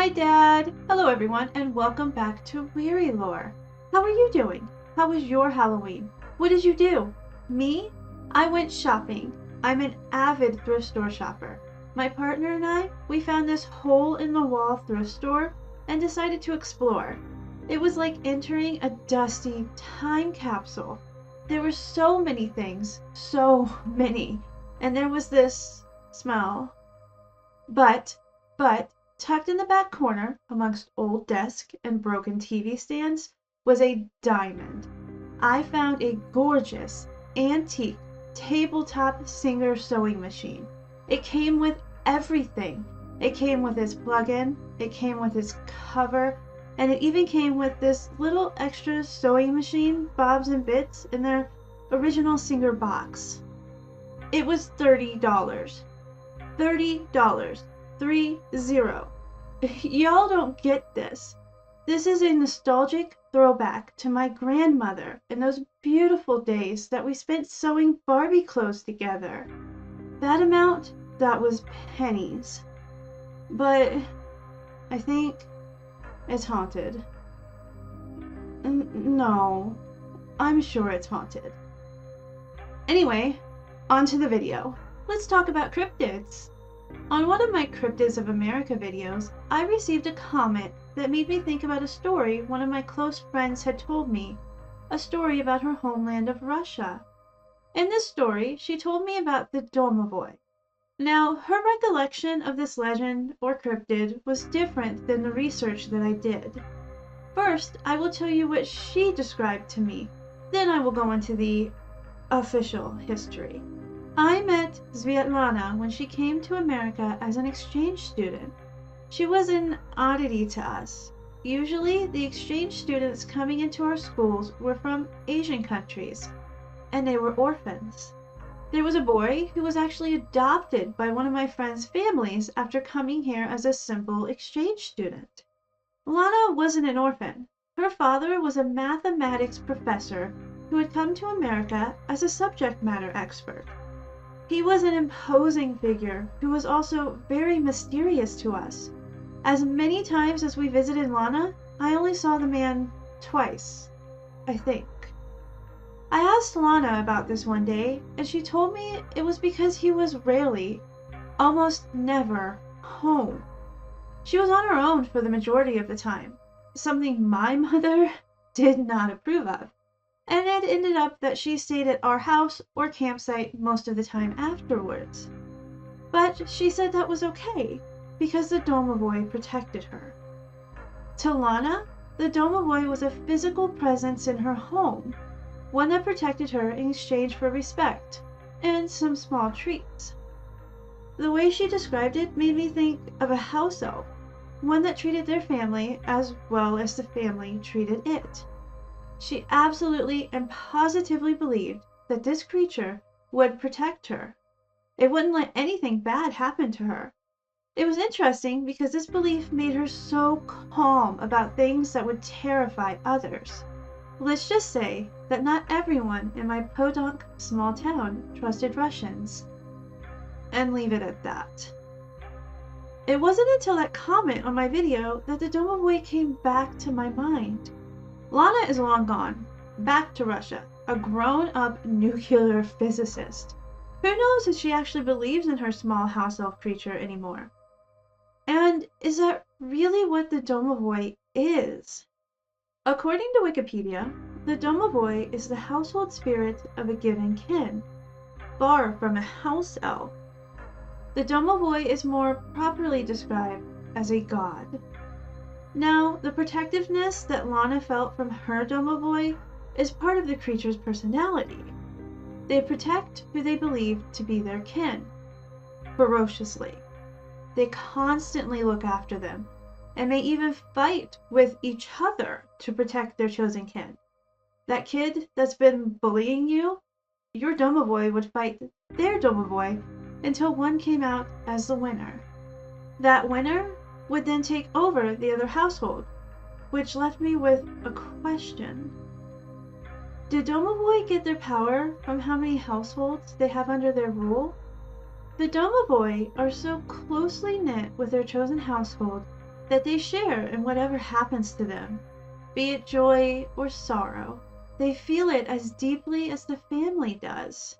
Hi, Dad! Hello, everyone, and welcome back to Weary Lore. How are you doing? How was your Halloween? What did you do? Me? I went shopping. I'm an avid thrift store shopper. My partner and I, we found this hole-in-the-wall thrift store and decided to explore. It was like entering a dusty time capsule. There were so many things, so many, and there was this smell. But, tucked in the back corner, amongst old desks and broken TV stands, was a diamond. I found a gorgeous, antique, tabletop Singer sewing machine. It came with everything. It came with its plug-in, it came with its cover, and it even came with this little extra sewing machine, Bobs and Bits, in their original Singer box. It was $30. $30. 30. Y'all don't get this. This is a nostalgic throwback to my grandmother and those beautiful days that we spent sewing Barbie clothes together. That amount, that was pennies. But I think it's haunted. No, I'm sure it's haunted. Anyway, on to the video. Let's talk about cryptids. On one of my Cryptids of America videos, I received a comment that made me think about a story one of my close friends had told me, a story about her homeland of Russia. In this story, she told me about the Domovoy. Now, her recollection of this legend or cryptid was different than the research that I did. First, I will tell you what she described to me, then I will go into the official history. I met Svetlana when she came to America as an exchange student. She was an oddity to us. Usually, the exchange students coming into our schools were from Asian countries, and they were orphans. There was a boy who was actually adopted by one of my friend's families after coming here as a simple exchange student. Lana wasn't an orphan. Her father was a mathematics professor who had come to America as a subject matter expert. He was an imposing figure who was also very mysterious to us. As many times as we visited Lana, I only saw the man twice, I think. I asked Lana about this one day, and she told me it was because he was rarely, almost never, home. She was on her own for the majority of the time, something my mother did not approve of. And it ended up that she stayed at our house or campsite most of the time afterwards. But she said that was okay, because the Domovoy protected her. To Lana, the Domovoy was a physical presence in her home, one that protected her in exchange for respect and some small treats. The way she described it made me think of a house elf, one that treated their family as well as the family treated it. She absolutely and positively believed that this creature would protect her. It wouldn't let anything bad happen to her. It was interesting because this belief made her so calm about things that would terrify others. Let's just say that not everyone in my podunk small town trusted Russians. And leave it at that. It wasn't until that comment on my video that the Domovoy came back to my mind. Lana is long gone, back to Russia, a grown-up nuclear physicist. Who knows if she actually believes in her small house elf creature anymore? And is that really what the Domovoy is? According to Wikipedia, the Domovoy is the household spirit of a given kin, far from a house elf. The Domovoy is more properly described as a god. Now, the protectiveness that Lana felt from her Domovoy is part of the creature's personality. They protect who they believe to be their kin, ferociously. They constantly look after them, and may even fight with each other to protect their chosen kin. That kid that's been bullying you, your Domovoy would fight their Domovoy until one came out as the winner. That winner would then take over the other household, which left me with a question. Did Domovoy get their power from how many households they have under their rule? The Domovoy are so closely knit with their chosen household that they share in whatever happens to them, be it joy or sorrow. They feel it as deeply as the family does.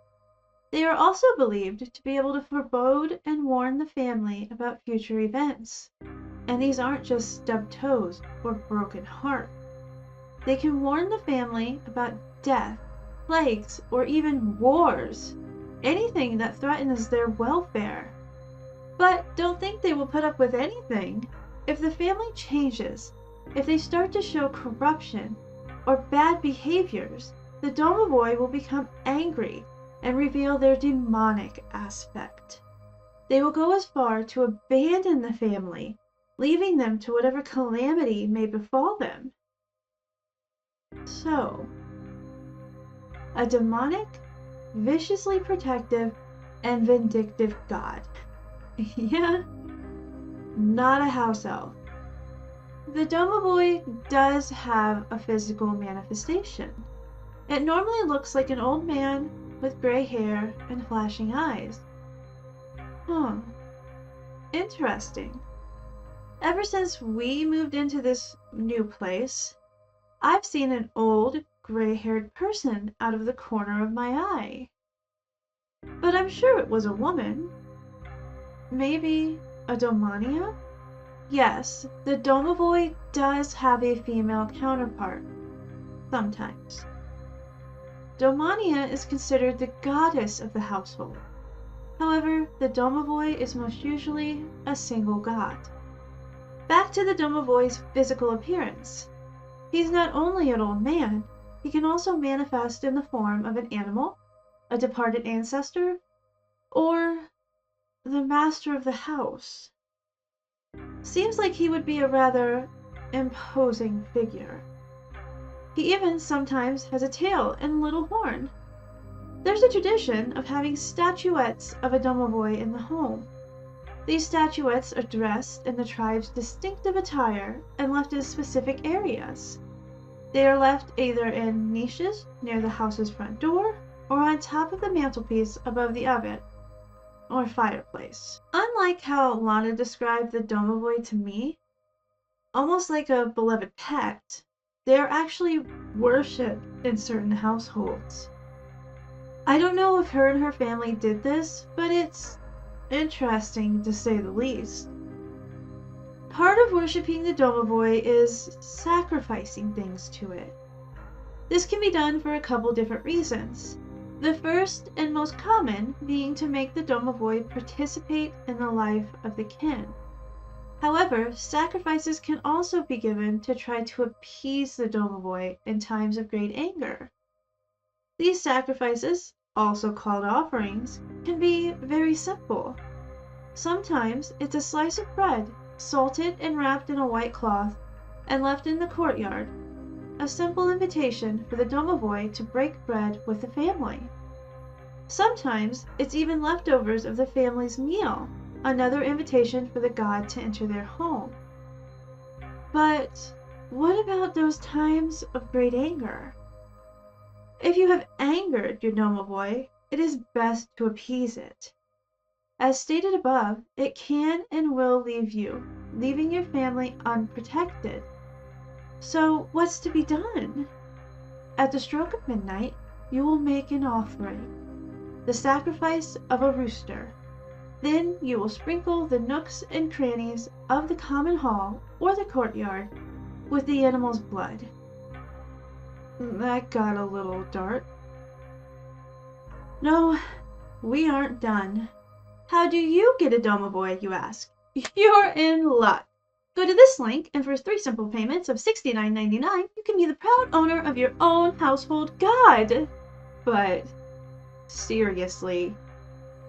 They are also believed to be able to forebode and warn the family about future events. And these aren't just stubbed toes or broken heart. They can warn the family about death, plagues, or even wars, anything that threatens their welfare. But don't think they will put up with anything. If the family changes, if they start to show corruption or bad behaviors, the Domovoy will become angry and reveal their demonic aspect. They will go as far to abandon the family, leaving them to whatever calamity may befall them. So, a demonic, viciously protective, and vindictive god. Yeah, not a house elf. The Domovoy does have a physical manifestation. It normally looks like an old man with gray hair and flashing eyes. Interesting. Ever since we moved into this new place, I've seen an old, gray-haired person out of the corner of my eye. But I'm sure it was a woman. Maybe a Domania? Yes, the Domovoy does have a female counterpart. Sometimes. Domania is considered the goddess of the household. However, the Domovoy is most usually a single god. Back to the Domovoy's physical appearance. He's not only an old man, he can also manifest in the form of an animal, a departed ancestor, or the master of the house. Seems like he would be a rather imposing figure. He even sometimes has a tail and little horn. There's a tradition of having statuettes of a Domovoy in the home. These statuettes are dressed in the tribe's distinctive attire and left in specific areas. They are left either in niches near the house's front door or on top of the mantelpiece above the oven or fireplace. Unlike how Lana described the Domovoy to me, almost like a beloved pet, they are actually worshipped in certain households. I don't know if her and her family did this, but it's interesting to say the least. Part of worshipping the Domovoy is sacrificing things to it. This can be done for a couple different reasons. The first and most common being to make the Domovoy participate in the life of the kin. However, sacrifices can also be given to try to appease the Domovoy in times of great anger. These sacrifices, also called offerings, can be very simple. Sometimes it's a slice of bread, salted and wrapped in a white cloth, and left in the courtyard. A simple invitation for the Domovoy to break bread with the family. Sometimes it's even leftovers of the family's meal, another invitation for the god to enter their home. But what about those times of great anger? If you have angered your Domovoy, it is best to appease it. As stated above, it can and will leave you, leaving your family unprotected. So what's to be done? At the stroke of midnight, you will make an offering, the sacrifice of a rooster. Then you will sprinkle the nooks and crannies of the common hall or the courtyard with the animal's blood. That got a little dark. No, we aren't done. How do you get a Domovoy, you ask? You're in luck. Go to this link, and for 3 simple payments of $69.99, you can be the proud owner of your own household god. But seriously,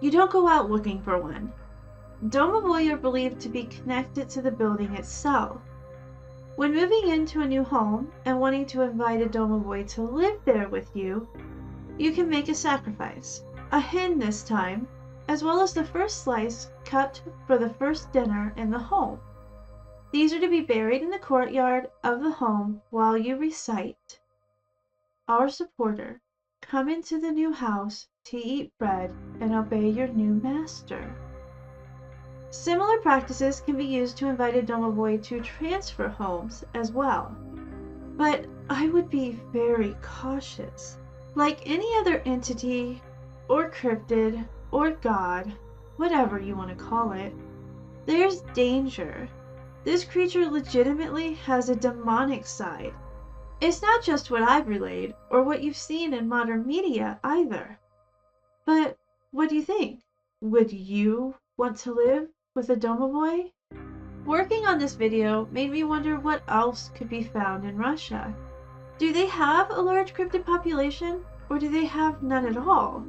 you don't go out looking for one. Domovoy are believed to be connected to the building itself. When moving into a new home and wanting to invite a Domovoy to live there with you, you can make a sacrifice, a hen this time, as well as the first slice cut for the first dinner in the home. These are to be buried in the courtyard of the home while you recite, "Our supporter, come into the new house to eat bread and obey your new master." Similar practices can be used to invite a Domovoy to transfer homes as well. But I would be very cautious. Like any other entity, or cryptid, or god, whatever you want to call it, there's danger. This creature legitimately has a demonic side. It's not just what I've relayed, or what you've seen in modern media either. But what do you think? Would you want to live with a Domovoy? Working on this video made me wonder what else could be found in Russia. Do they have a large cryptid population, or do they have none at all?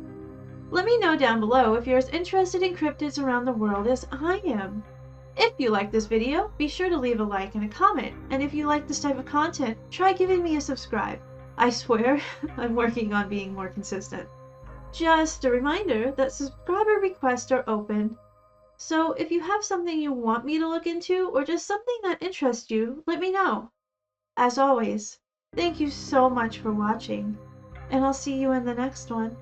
Let me know down below if you're as interested in cryptids around the world as I am. If you like this video, be sure to leave a like and a comment, and if you like this type of content, try giving me a subscribe. I swear, I'm working on being more consistent. Just a reminder that subscriber requests are open, so if you have something you want me to look into or just something that interests you, let me know. As always, thank you so much for watching, and I'll see you in the next one.